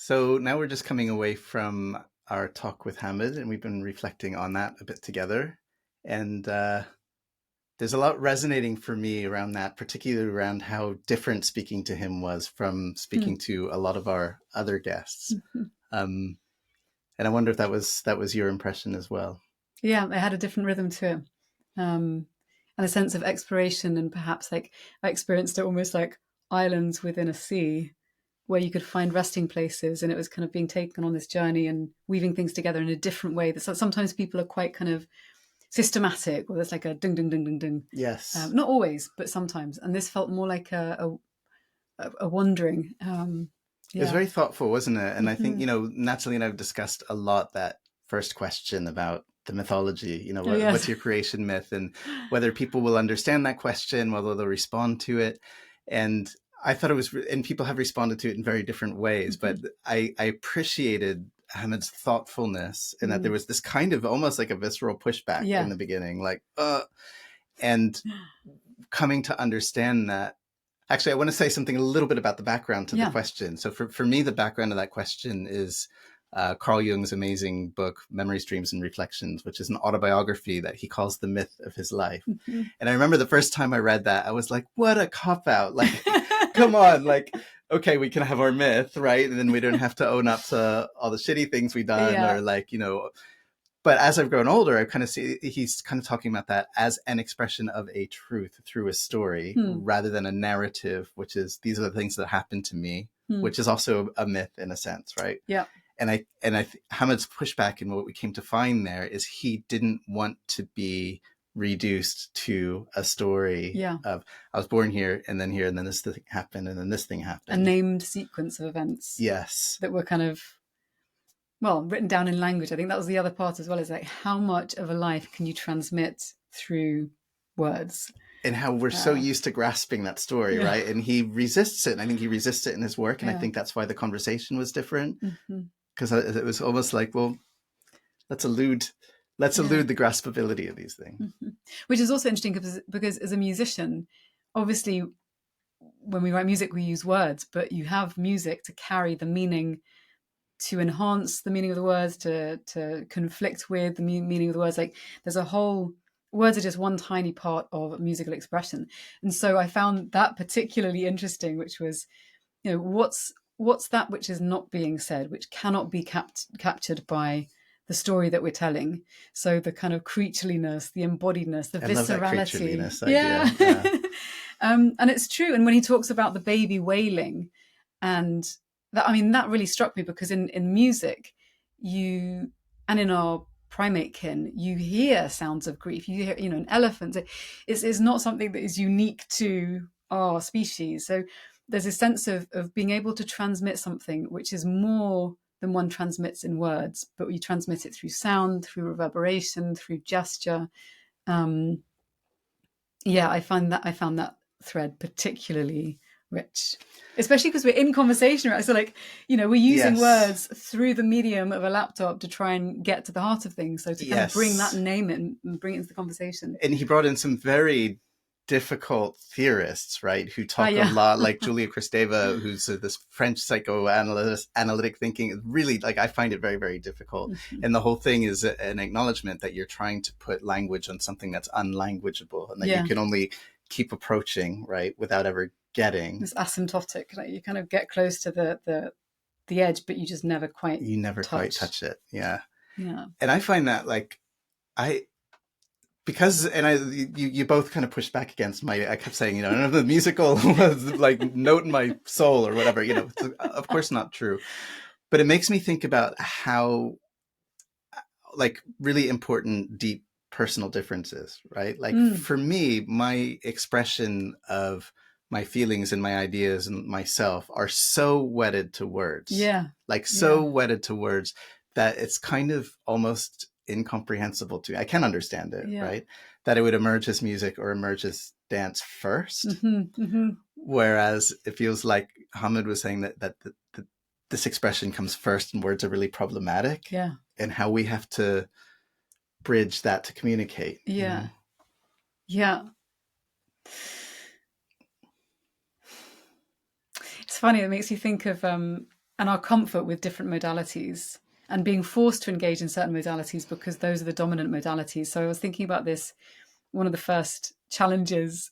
So now we're just coming away from our talk with Hamid, and we've been reflecting on that a bit together. And there's a lot resonating for me around that, particularly around how different speaking to him was from speaking to a lot of our other guests. And I wonder if that was your impression as well. Yeah, it had a different rhythm to it. And a sense of exploration, and perhaps like I experienced it almost like islands within a sea where you could find resting places, and it was kind of being taken on this journey and weaving things together in a different way. That sometimes people are quite kind of systematic, or there's like a ding, ding, ding, ding, ding. Yes. Not always, but sometimes. And this felt more like a wandering. It was very thoughtful, wasn't it? And I think, Nathalie and I have discussed a lot that first question about the mythology, what's your creation myth, and whether people will understand that question, whether they'll respond to it. And I thought it was, and people have responded to it in very different ways, but I appreciated Hamid's thoughtfulness in that there was this kind of almost like a visceral pushback in the beginning, like, and coming to understand that. Actually, I want to say something a little bit about the background to the question. So for me, the background of that question is Carl Jung's amazing book, Memories, Dreams, and Reflections, which is an autobiography that he calls the myth of his life. And I remember the first time I read that, I was like, what a cop-out. Like, come on, like, okay, we can have our myth, right? And then we don't have to own up to all the shitty things we've done or like, But as I've grown older, I kind of see he's kind of talking about that as an expression of a truth through a story rather than a narrative, which is these are the things that happened to me, which is also a myth in a sense, right? Yeah. And Hamid's pushback and what we came to find there is he didn't want to be reduced to a story of I was born here and then this thing happened and then this thing happened. A named sequence of events. Yes. That were kind of written down in language. I think that was the other part as well, is like how much of a life can you transmit through words? And how we're so used to grasping that story, right? And he resists it. And I think he resists it in his work. And I think that's why the conversation was different. Because it was almost like, well, let's elude the graspability of these things. Which is also interesting because as a musician, obviously, when we write music, we use words, but you have music to carry the meaning, to enhance the meaning of the words, to conflict with the meaning of the words. Like there's a whole, words are just one tiny part of musical expression. And so I found that particularly interesting, which was, what's that which is not being said, which cannot be captured by the story that we're telling. So the kind of creatureliness, the embodiedness, the viscerality. And it's true. And when he talks about the baby wailing, and that really struck me, because in music, and in our primate kin, you hear sounds of grief. You hear, an elephant. It's not something that is unique to our species. So there's a sense of being able to transmit something which is more than one transmits in words, but you transmit it through sound, through reverberation, through gesture. I found that thread particularly rich, especially because we're in conversation, right? So like, we're using words through the medium of a laptop to try and get to the heart of things. So to kind of bring that name in and bring it into the conversation. And he brought in some very difficult theorists, right, who talk a lot, like Julia Kristeva, who's this French psychoanalytic thinking. Really, like, I find it very, very difficult. And the whole thing is an acknowledgement that you're trying to put language on something that's unlanguageable, and that you can only keep approaching, right, without ever getting. It's asymptotic. Like you kind of get close to the edge, but you just never quite quite touch it. Yeah. Yeah. And I find that, like, you both kind of pushed back against I kept saying, none of the musical was like note in my soul or whatever, it's, of course not true. But it makes me think about how, like, really important, deep personal differences, right? Like for me, my expression of my feelings and my ideas and myself are so wedded to words. Wedded to words that it's kind of almost incomprehensible to me. I can understand it, right? That it would emerge as music or emerge as dance first. Whereas it feels like Hamid was saying that this expression comes first and words are really problematic. And how we have to bridge that to communicate. It's funny, it makes you think of and our comfort with different modalities and being forced to engage in certain modalities because those are the dominant modalities. So I was thinking about this, one of the first challenges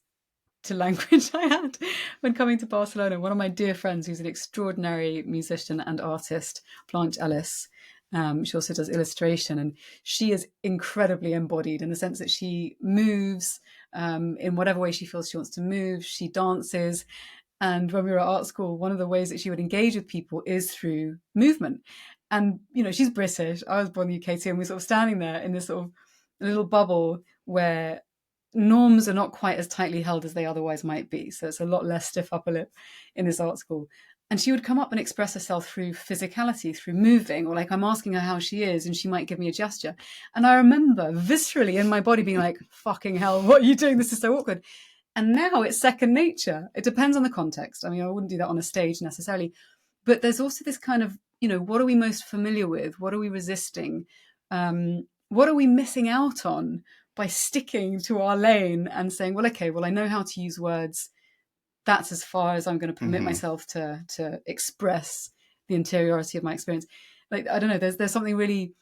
to language I had when coming to Barcelona. One of my dear friends, who's an extraordinary musician and artist, Blanche Ellis, she also does illustration, and she is incredibly embodied in the sense that she moves in whatever way she feels she wants to move. She dances. And when we were at art school, one of the ways that she would engage with people is through movement. And, you know, she's British. I was born in the UK too. And we're sort of standing there in this sort of little bubble where norms are not quite as tightly held as they otherwise might be. So it's a lot less stiff upper lip in this art school. And she would come up and express herself through physicality, through moving, or like I'm asking her how she is and she might give me a gesture. And I remember viscerally in my body being like, fucking hell, what are you doing? This is so awkward. And now it's second nature. It depends on the context. I mean, I wouldn't do that on a stage necessarily. But there's also this kind of, you know, what are we most familiar with? What are we resisting? What are we missing out on by sticking to our lane and saying, well, okay, well, I know how to use words. That's as far as I'm going to permit myself to express the interiority of my experience. Like, I don't know, there's something really,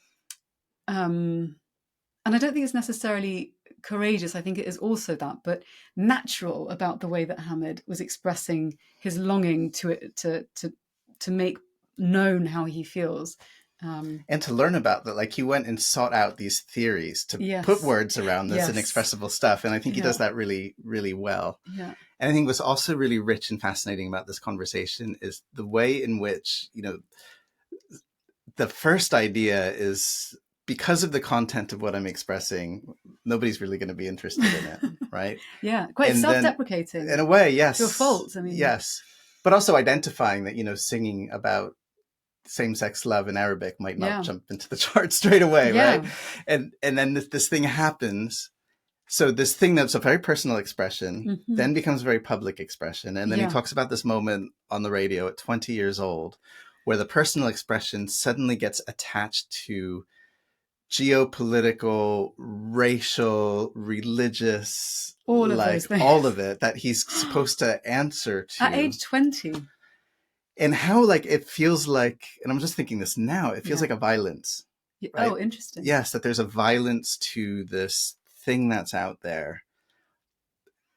and I don't think it's necessarily courageous. I think it is also that, but natural about the way that Hamid was expressing his longing to make known how he feels. And to learn about that, like he went and sought out these theories to put words around this inexpressible stuff. And I think he does that really, really well. Yeah. And I think what's also really rich and fascinating about this conversation is the way in which, you know, the first idea is because of the content of what I'm expressing, nobody's really going to be interested in it, right? Yeah, quite and self-deprecating. In a way, yes. To a fault, I mean. Yes. But also identifying that, you know, singing about same-sex love in Arabic might not jump into the chart straight away, right? And then this thing happens. So this thing that's a very personal expression then becomes a very public expression. And then he talks about this moment on the radio at 20 years old where the personal expression suddenly gets attached to geopolitical, racial, religious, all of those things. All of it that he's supposed to answer to. At age 20. And how like it feels like, and I'm just thinking this now, it feels like a violence. Right? Oh, interesting. Yes, that there's a violence to this thing that's out there.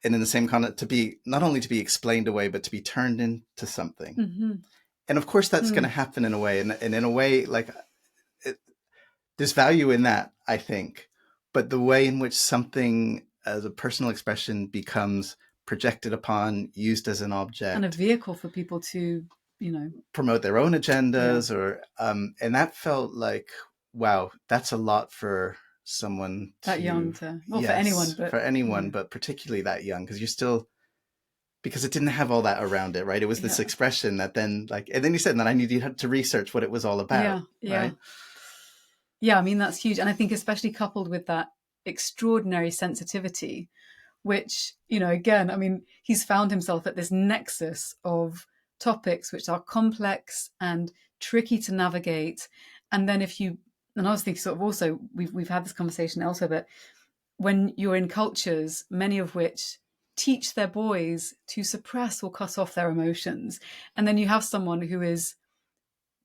And in the same context, to be not only to be explained away, but to be turned into something. And of course, that's going to happen in a way. And in a way, like there's value in that, I think. But the way in which something as a personal expression becomes projected upon, used as an object. And a vehicle for people to, you know, promote their own agendas or, and that felt like, wow, that's a lot for someone that young to, well, for anyone, but particularly that young, because you're still, because it didn't have all that around it, right? It was this expression that then like, and then you said that I needed to research what it was all about. Right? Yeah, I mean, that's huge. And I think especially coupled with that extraordinary sensitivity, which, you know, again, I mean, he's found himself at this nexus of topics which are complex and tricky to navigate. And then and I was thinking sort of also, we've had this conversation elsewhere, but when you're in cultures, many of which teach their boys to suppress or cut off their emotions, and then you have someone who is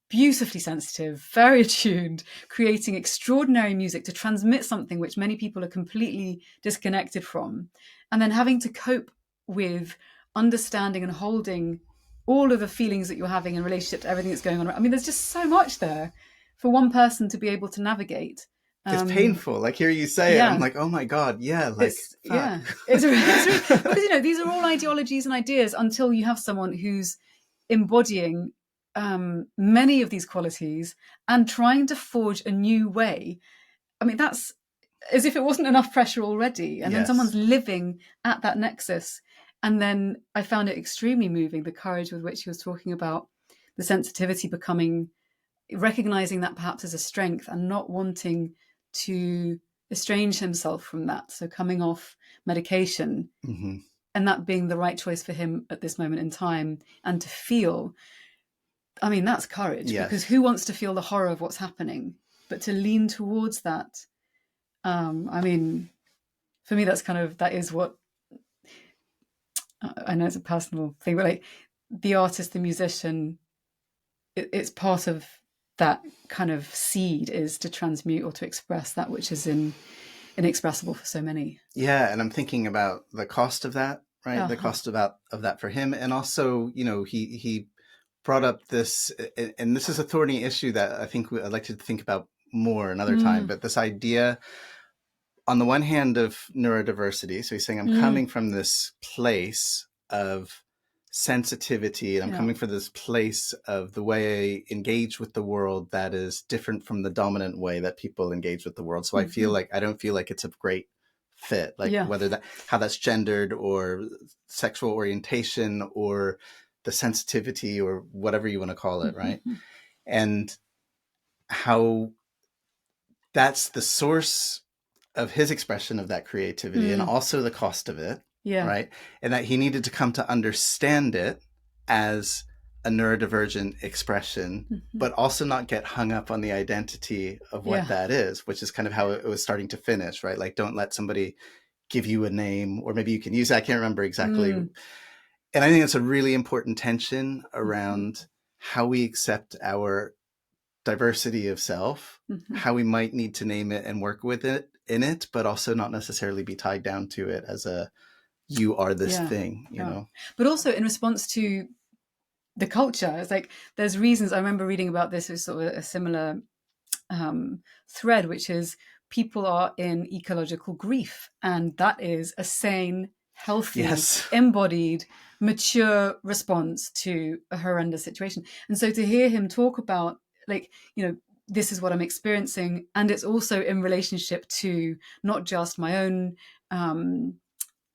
beautifully sensitive, very attuned, creating extraordinary music to transmit something which many people are completely disconnected from, and then having to cope with understanding and holding all of the feelings that you're having in relationship to everything that's going on. I mean, there's just so much there for one person to be able to navigate. It's painful. Like, hear you say it, I'm like, oh my God, it's really, because, you know, these are all ideologies and ideas until you have someone who's embodying many of these qualities and trying to forge a new way. I mean, that's as if it wasn't enough pressure already. And then someone's living at that nexus. And then I found it extremely moving, the courage with which he was talking about the sensitivity recognizing that perhaps as a strength and not wanting to estrange himself from that. So coming off medication and that being the right choice for him at this moment in time, and to feel, I mean, that's courage, because who wants to feel the horror of what's happening, but to lean towards that. I mean, for me, that is what, I know it's a personal thing, but like the artist, the musician, it's part of that kind of seed is to transmute or to express that which is inexpressible for so many. Yeah, and I'm thinking about the cost of that, right? The cost of that for him, and also, he brought up this, and this is a thorny issue that I think I'd like to think about more another time. But this idea, on the one hand, of neurodiversity. So he's saying, I'm coming from this place of sensitivity, and I'm coming from this place of the way I engage with the world that is different from the dominant way that people engage with the world. So I don't feel like it's a great fit, like whether how that's gendered or sexual orientation or the sensitivity or whatever you want to call it, right? And how that's the source of his expression of that creativity and also the cost of it, right? And that he needed to come to understand it as a neurodivergent expression, but also not get hung up on the identity of what that is, which is kind of how it was starting to finish, right? Like, don't let somebody give you a name, or maybe you can use it. I can't remember exactly. And I think it's a really important tension around how we accept our diversity of self, how we might need to name it and work with it in it, but also not necessarily be tied down to it as a, you are this thing, you know? But also in response to the culture, it's like, there's reasons. I remember reading about this as sort of a similar thread, which is people are in ecological grief. And that is a sane, healthy, embodied, mature response to a horrendous situation. And so to hear him talk about, like, this is what I'm experiencing, and it's also in relationship to not just my own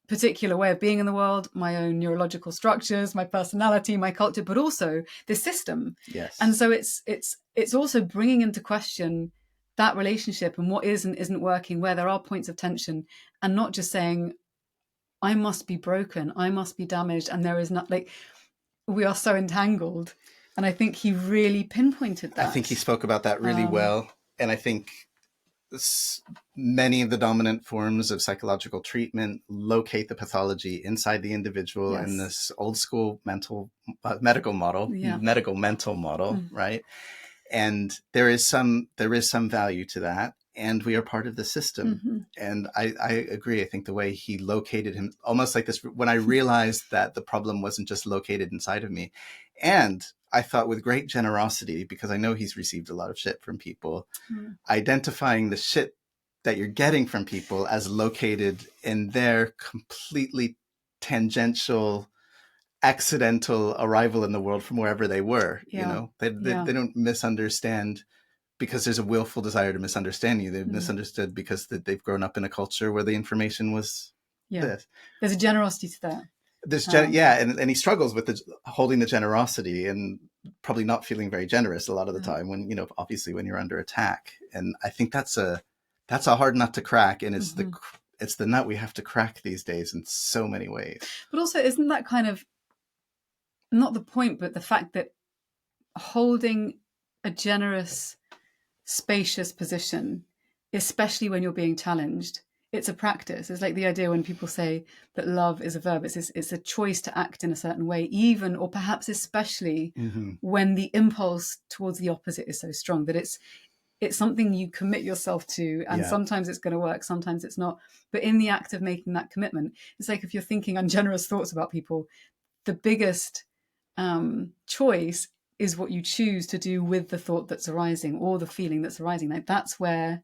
particular way of being in the world, my own neurological structures, my personality, my culture, but also the system. And so it's also bringing into question that relationship and what is and isn't working, where there are points of tension, and not just saying, I must be broken, I must be damaged, and there is not, like, we are so entangled. And I think he really pinpointed that. I think he spoke about that really well. And I think many of the dominant forms of psychological treatment locate the pathology inside the individual in this old school medical mental model, right? And there is some value to that. And we are part of the system. And I agree. I think the way he located him, almost like this, when I realized that the problem wasn't just located inside of me. And I thought with great generosity, because I know he's received a lot of shit from people, identifying the shit that you're getting from people as located in their completely tangential, accidental arrival in the world from wherever they were. You know, they don't misunderstand because there's a willful desire to misunderstand you. They've misunderstood because they've grown up in a culture where the information was this. There's a generosity to that. And he struggles with holding the generosity and probably not feeling very generous a lot of the time when, obviously when you're under attack. And I think that's a hard nut to crack. And it's the nut we have to crack these days in so many ways. But also, isn't that kind of not the point, but the fact that holding a generous, spacious position, especially when you're being challenged, it's a practice. It's like the idea when people say that love is a verb. It's a choice to act in a certain way, even or perhaps especially when the impulse towards the opposite is so strong that it's something you commit yourself to, and sometimes it's going to work, sometimes it's not. But in the act of making that commitment, it's like if you're thinking ungenerous thoughts about people, the biggest choice is what you choose to do with the thought that's arising or the feeling that's arising. Like that's where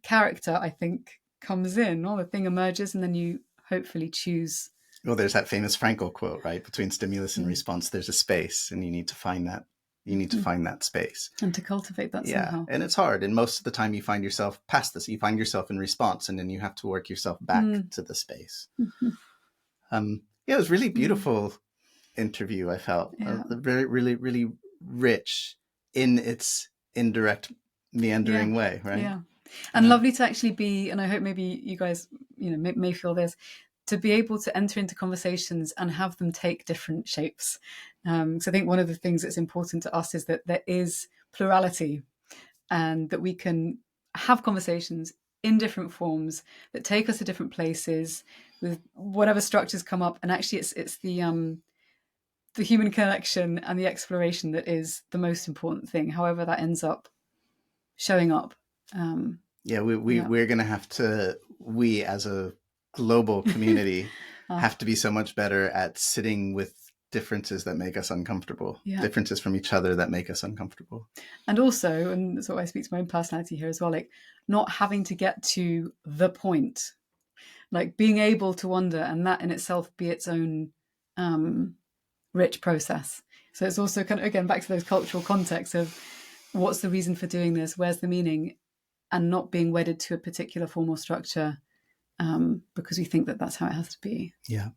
character, I think, comes in. Or the thing emerges, and then you hopefully choose. Well, there's that famous Frankl quote, right? Between stimulus and response, there's a space, and you need to find that. You need to find that space. And to cultivate that somehow. And it's hard. And most of the time you find yourself past this. You find yourself in response, and then you have to work yourself back to the space. It was really beautiful interview, I felt. Very, really, really rich in its indirect, meandering way, right? Yeah. And lovely to actually be, and I hope maybe you guys, may feel this, to be able to enter into conversations and have them take different shapes. So I think one of the things that's important to us is that there is plurality, and that we can have conversations in different forms that take us to different places with whatever structures come up. And actually it's the the human connection and the exploration that is the most important thing, however that ends up showing up. We're going to have to, we as a global community have to be so much better at sitting with differences that make us uncomfortable, differences from each other that make us uncomfortable. And also, and so I speak to my own personality here as well, like not having to get to the point, like being able to wonder, and that in itself be its own rich process. So it's also kind of, again, back to those cultural contexts of what's the reason for doing this, where's the meaning, and not being wedded to a particular form or structure because we think that that's how it has to be. Yeah.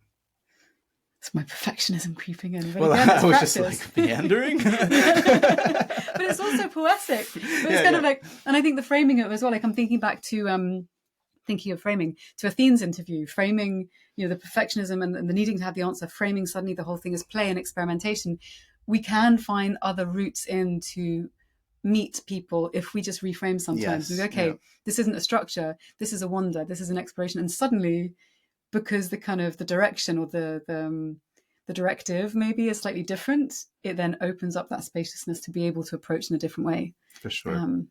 It's my perfectionism creeping in. But well, again, I was practice. Just like meandering. But it's also poetic. But it's kind of like, and I think the framing of it as well, like I'm thinking back to, thinking of framing, to Athene's interview, framing, the perfectionism and the needing to have the answer, framing suddenly the whole thing as play and experimentation. We can find other routes in to meet people if we just reframe sometimes. Yes, this isn't a structure, this is a wonder, this is an exploration. And suddenly, because the kind of the direction or the directive maybe is slightly different, it then opens up that spaciousness to be able to approach in a different way. For sure.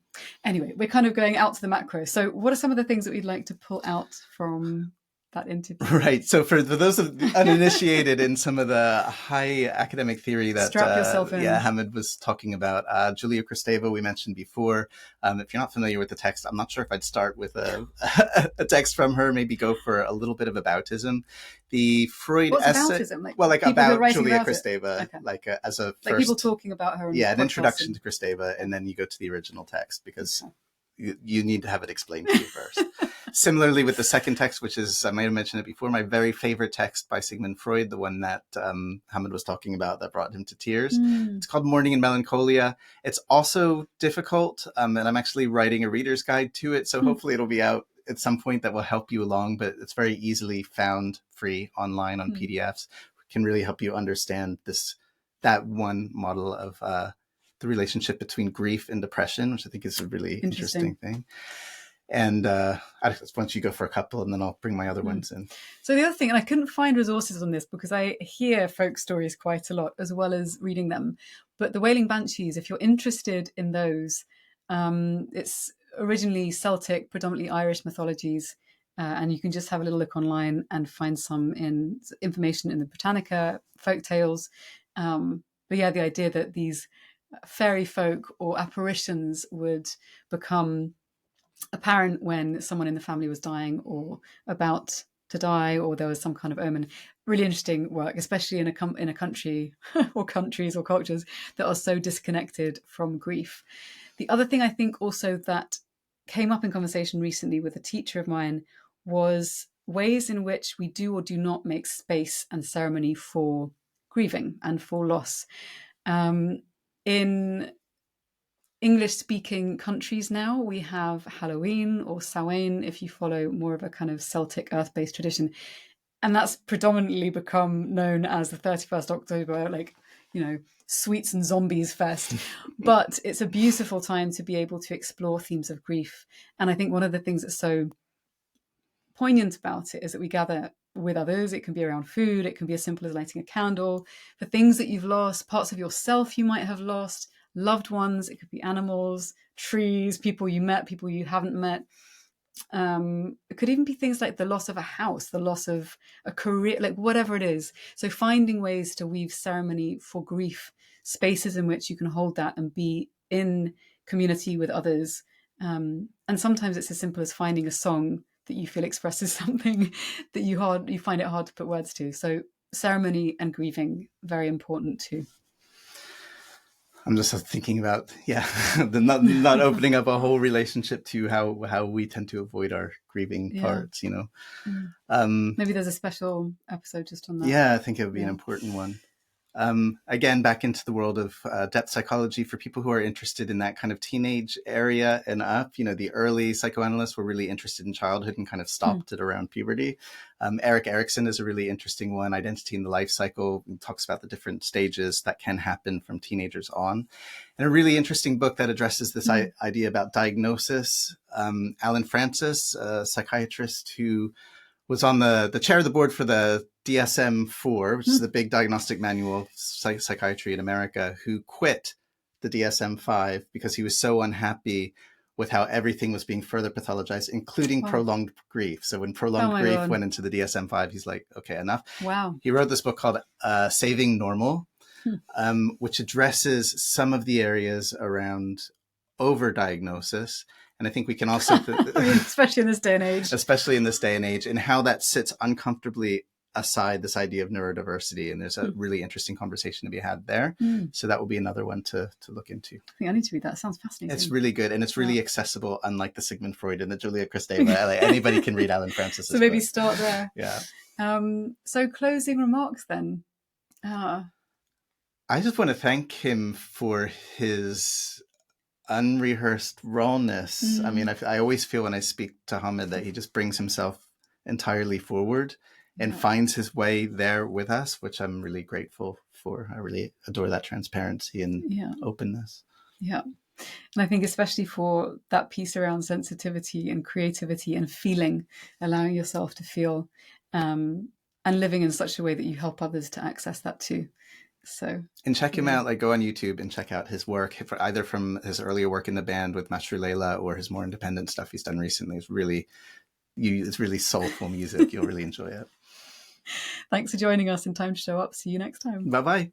Anyway, we're kind of going out to the macro. So what are some of the things that we'd like to pull out from that interview? Right. So for those of uninitiated in some of the high academic theory that strap yourself in. Hamid was talking about, Julia Kristeva we mentioned before. If you're not familiar with the text, I'm not sure if I'd start with a text from her. Maybe go for a little bit of aboutism. The Freud essay, like about Julia Kristeva, as a first, people talking about her. An introduction to Kristeva, and then you go to the original text because you need to have it explained to you first. Similarly with the second text, which is, I might have mentioned it before, my very favorite text by Sigmund Freud, the one that Hamid was talking about that brought him to tears. It's called Mourning and Melancholia. It's also difficult, and I'm actually writing a reader's guide to it, so hopefully it'll be out at some point that will help you along, but it's very easily found free online on PDFs. It can really help you understand that one model of the relationship between grief and depression, which I think is a really interesting thing. And why don't you go for a couple and then I'll bring my other ones in. So the other thing, and I couldn't find resources on this because I hear folk stories quite a lot as well as reading them, but the Wailing Banshees, if you're interested in those, it's originally Celtic, predominantly Irish mythologies, and you can just have a little look online and find some information in the Britannica folk tales. But yeah, the idea that these fairy folk or apparitions would become apparent when someone in the family was dying or about to die, or there was some kind of omen. Really interesting work, especially in a country or countries or cultures that are so disconnected from grief. The other thing I think also that came up in conversation recently with a teacher of mine was ways in which we do or do not make space and ceremony for grieving and for loss. In English-speaking countries now, we have Halloween or Samhain, if you follow more of a kind of Celtic earth-based tradition. And that's predominantly become known as the 31st October, sweets and zombies fest. But it's a beautiful time to be able to explore themes of grief. And I think one of the things that's so poignant about it is that we gather with others. It can be around food. It can be as simple as lighting a candle. For things that you've lost, parts of yourself you might have lost, loved ones, it could be animals, trees, people you met, people you haven't met. It could even be things like the loss of a house, the loss of a career, like whatever it is. So finding ways to weave ceremony for grief, spaces in which you can hold that and be in community with others. And sometimes it's as simple as finding a song that you feel expresses something that you find it hard to put words to. So ceremony and grieving, very important too. I'm just thinking about, not opening up a whole relationship to how we tend to avoid our grieving parts, Maybe there's a special episode just on that. Yeah, I think it would be an important one. Again, back into the world of depth psychology for people who are interested in that kind of teenage area and up. The early psychoanalysts were really interested in childhood and kind of stopped it around puberty. Erik Erikson is a really interesting one, Identity in the Life Cycle, and talks about the different stages that can happen from teenagers on. And a really interesting book that addresses this idea about diagnosis. Alan Francis, a psychiatrist who was on the chair of the board for the DSM-4, which is the big diagnostic manual of psychiatry in America, who quit the DSM-5 because he was so unhappy with how everything was being further pathologized, including prolonged grief. So when prolonged grief went into the DSM-5, he's like, okay, enough. Wow. He wrote this book called Saving Normal, which addresses some of the areas around overdiagnosis. And I think we can also, especially in this day and age, and how that sits uncomfortably aside this idea of neurodiversity. And there's a really interesting conversation to be had there. So that will be another one to look into. I think I need to read that. It sounds fascinating. It's really good. And it's really accessible, unlike the Sigmund Freud and the Julia Kristeva. Like, anybody can read Alan Francis. So maybe start there. Yeah. So closing remarks then. I just want to thank him for his unrehearsed rawness. I mean, I always feel when I speak to Hamid that he just brings himself entirely forward and finds his way there with us, which I'm really grateful for. I really adore that transparency and openness. Yeah. And I think especially for that piece around sensitivity and creativity and feeling, allowing yourself to feel, and living in such a way that you help others to access that too. So, and check him out, like go on YouTube and check out his work, either from his earlier work in the band with Master Leila or his more independent stuff he's done recently. It's really soulful music. You'll really enjoy it. Thanks for joining us in Time to Show Up. See you next time. Bye-bye.